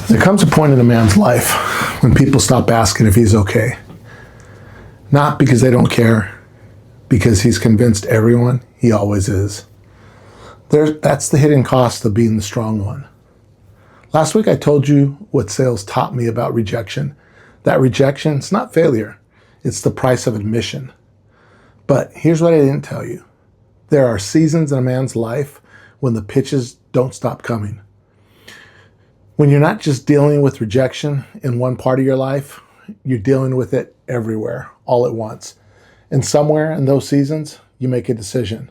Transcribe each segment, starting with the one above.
There comes a point in a man's life when people stop asking if he's okay. Not because they don't care, because he's convinced everyone he always is. That's the hidden cost of being the strong one. Last week I told you what sales taught me about rejection. That rejection, it's not failure, it's the price of admission. But here's what I didn't tell you. There are seasons in a man's life when the pitches don't stop coming. When you're not just dealing with rejection in one part of your life, you're dealing with it everywhere, all at once. And somewhere in those seasons, you make a decision.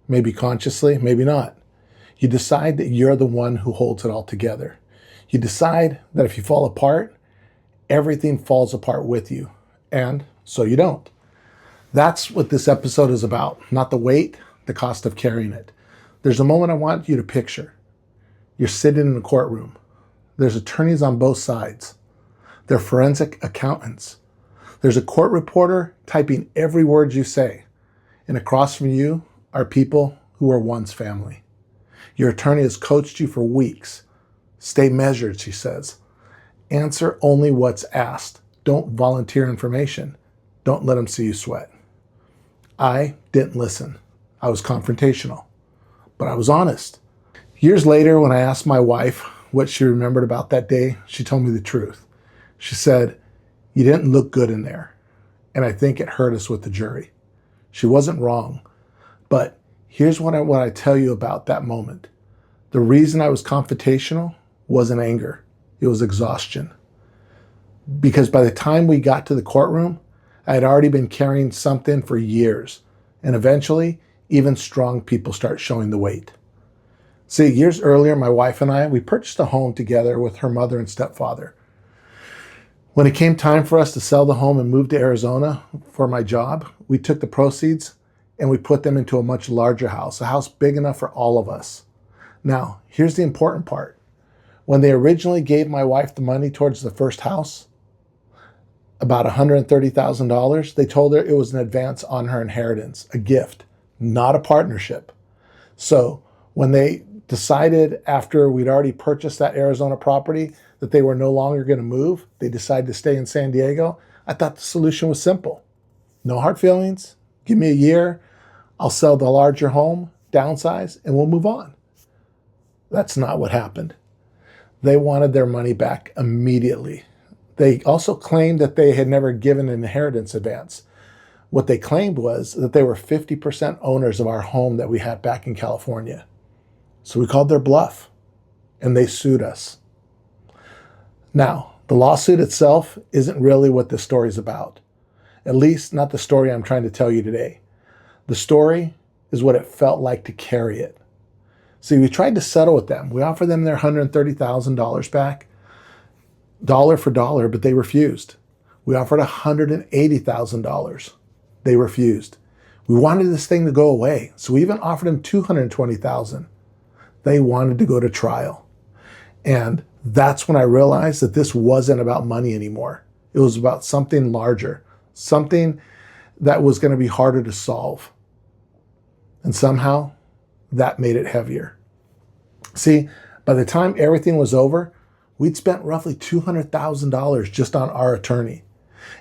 Maybe consciously, maybe not. You decide that you're the one who holds it all together. You decide that if you fall apart, everything falls apart with you. And so you don't. That's what this episode is about. Not the weight, the cost of carrying it. There's a moment I want you to picture. You're sitting in a courtroom. There's attorneys on both sides. They're forensic accountants. There's a court reporter typing every word you say. And across from you are people who were once family. Your attorney has coached you for weeks. Stay measured, she says. Answer only what's asked. Don't volunteer information. Don't let them see you sweat. I didn't listen. I was confrontational, but I was honest. Years later, when I asked my wife what she remembered about that day, she told me the truth. She said, "You didn't look good in there." And I think it hurt us with the jury. She wasn't wrong. But here's what I tell you about that moment. The reason I was confrontational wasn't anger. It was exhaustion. Because by the time we got to the courtroom, I had already been carrying something for years. And eventually, even strong people start showing the weight. See, years earlier, my wife and I, we purchased a home together with her mother and stepfather. When it came time for us to sell the home and move to Arizona for my job, we took the proceeds and we put them into a much larger house, a house big enough for all of us. Now, here's the important part. When they originally gave my wife the money towards the first house, about $130,000, they told her it was an advance on her inheritance, a gift, not a partnership. So when they decided after we'd already purchased that Arizona property that they were no longer going to move, they decided to stay in San Diego, I thought the solution was simple. No hard feelings. Give me a year. I'll sell the larger home, downsize, and we'll move on. That's not what happened. They wanted their money back immediately. They also claimed that they had never given an inheritance advance. What they claimed was that they were 50% owners of our home that we had back in California. So we called their bluff, and they sued us. Now, the lawsuit itself isn't really what this story's about. At least not the story I'm trying to tell you today. The story is what it felt like to carry it. See, we tried to settle with them. We offered them their $130,000 back, dollar for dollar, but they refused. We offered $180,000. They refused. We wanted this thing to go away, so we even offered them $220,000. They wanted to go to trial. And that's when I realized that this wasn't about money anymore. It was about something larger, something that was going to be harder to solve. And somehow, that made it heavier. See, by the time everything was over, we'd spent roughly $200,000 just on our attorney.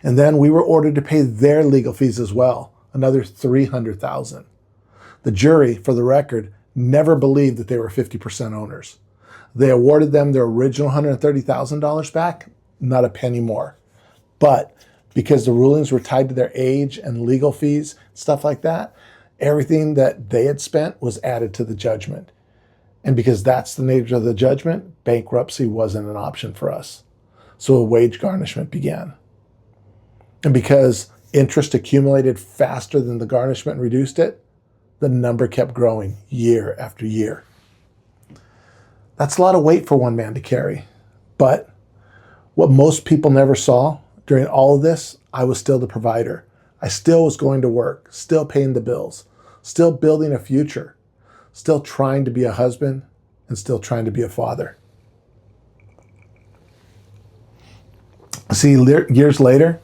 And then we were ordered to pay their legal fees as well, another $300,000. The jury, for the record, never believed that they were 50% owners. They awarded them their original $130,000 back, not a penny more. But because the rulings were tied to their age and legal fees, stuff like that, everything that they had spent was added to the judgment. And because that's the nature of the judgment, bankruptcy wasn't an option for us. So a wage garnishment began. And because interest accumulated faster than the garnishment reduced it, the number kept growing year after year. That's a lot of weight for one man to carry. But what most people never saw, during all of this, I was still the provider. I still was going to work, still paying the bills, still building a future, still trying to be a husband, and still trying to be a father. See, years later,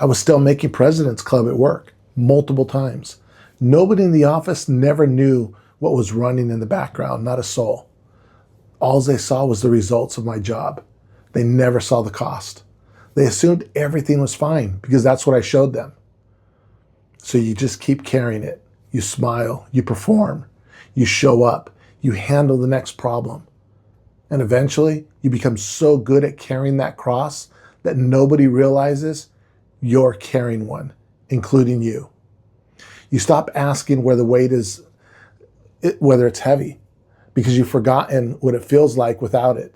I was still making President's Club at work multiple times. Nobody in the office never knew what was running in the background, not a soul. All they saw was the results of my job. They never saw the cost. They assumed everything was fine because that's what I showed them. So you just keep carrying it. You smile, you perform, you show up, you handle the next problem. And eventually you become so good at carrying that cross that nobody realizes you're carrying one, including you. You stop asking where the weight is, whether it's heavy, because you've forgotten what it feels like without it.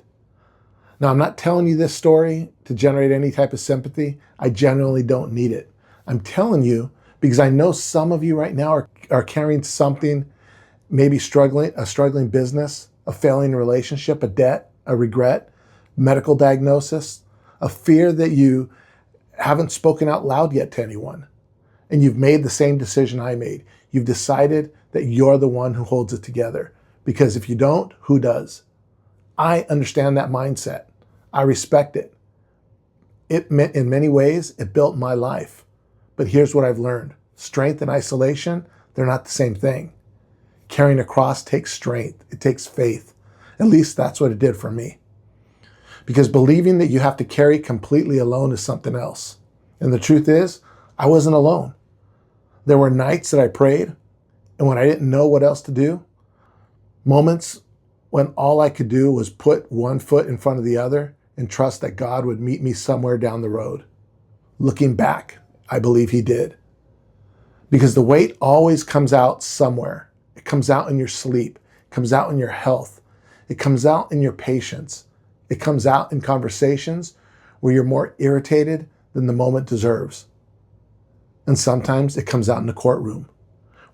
Now, I'm not telling you this story to generate any type of sympathy. I genuinely don't need it. I'm telling you because I know some of you right now are carrying something, maybe a struggling business, a failing relationship, a debt, a regret, medical diagnosis, a fear that you haven't spoken out loud yet to anyone. And you've made the same decision I made. You've decided that you're the one who holds it together. Because if you don't, who does? I understand that mindset. I respect it. In many ways, it built my life. But here's what I've learned. Strength and isolation, they're not the same thing. Carrying a cross takes strength. It takes faith. At least that's what it did for me. Because believing that you have to carry completely alone is something else. And the truth is, I wasn't alone. There were nights that I prayed, and when I didn't know what else to do, moments when all I could do was put one foot in front of the other and trust that God would meet me somewhere down the road. Looking back, I believe he did. Because the weight always comes out somewhere. It comes out in your sleep. It comes out in your health. It comes out in your patience. It comes out in conversations where you're more irritated than the moment deserves. And sometimes it comes out in the courtroom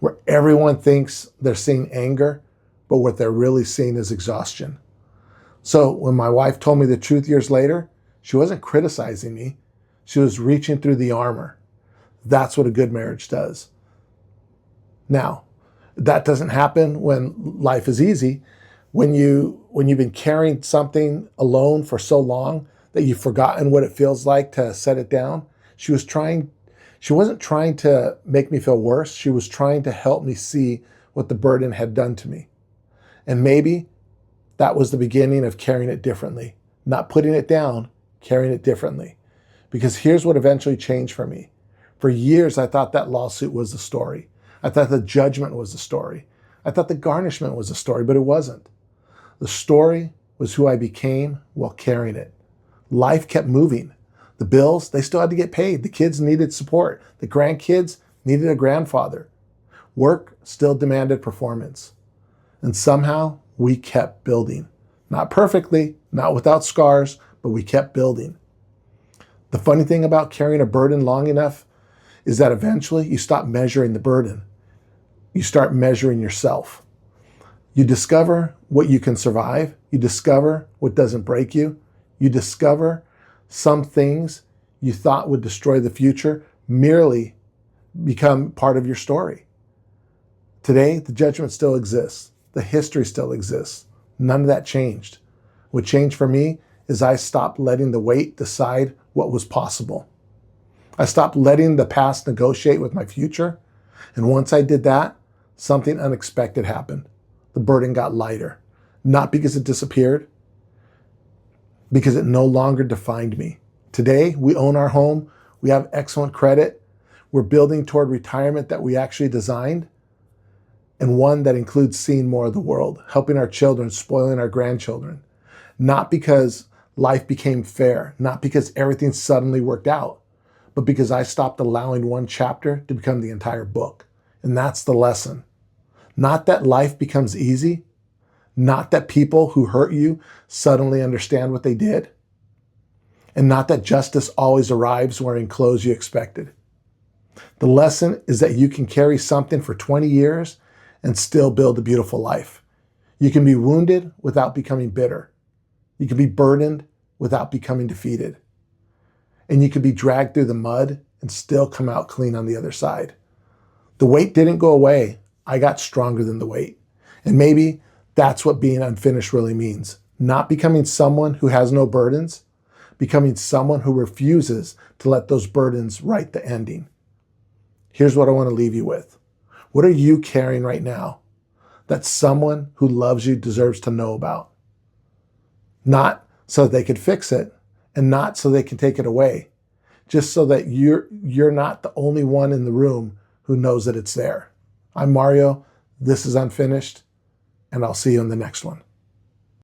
where everyone thinks they're seeing anger, but what they're really seeing is exhaustion. So when my wife told me the truth years later, she wasn't criticizing me. She was reaching through the armor. That's what a good marriage does. Now, that doesn't happen when life is easy. When you've been carrying something alone for so long that you've forgotten what it feels like to set it down, she wasn't trying to make me feel worse. She was trying to help me see what the burden had done to me. And maybe that was the beginning of carrying it differently. Not putting it down, carrying it differently. Because here's what eventually changed for me. For years, I thought that lawsuit was the story. I thought the judgment was the story. I thought the garnishment was the story, but it wasn't. The story was who I became while carrying it. Life kept moving. The bills, they still had to get paid. The kids needed support. The grandkids needed a grandfather. Work still demanded performance. And somehow we kept building. Not perfectly, not without scars, but we kept building. The funny thing about carrying a burden long enough is that eventually you stop measuring the burden. You start measuring yourself. You discover what you can survive. You discover what doesn't break you. You discover some things you thought would destroy the future merely become part of your story. Today, the judgment still exists. The history still exists. None of that changed. What changed for me is I stopped letting the weight decide what was possible. I stopped letting the past negotiate with my future. And once I did that, something unexpected happened. The burden got lighter. Not because it disappeared, because it no longer defined me. Today, we own our home. We have excellent credit. We're building toward retirement that we actually designed, and one that includes seeing more of the world, helping our children, spoiling our grandchildren. Not because life became fair, not because everything suddenly worked out, but because I stopped allowing one chapter to become the entire book. And that's the lesson. Not that life becomes easy, not that people who hurt you suddenly understand what they did, and not that justice always arrives wearing clothes you expected. The lesson is that you can carry something for 20 years and still build a beautiful life. You can be wounded without becoming bitter. You can be burdened without becoming defeated. And you can be dragged through the mud and still come out clean on the other side. The weight didn't go away. I got stronger than the weight. And maybe that's what being unfinished really means. Not becoming someone who has no burdens, becoming someone who refuses to let those burdens write the ending. Here's what I want to leave you with. What are you carrying right now that someone who loves you deserves to know about? Not so that they could fix it, and not so they can take it away, just so that you're not the only one in the room who knows that it's there. I'm Mario. This is Unfinished, and I'll see you in the next one.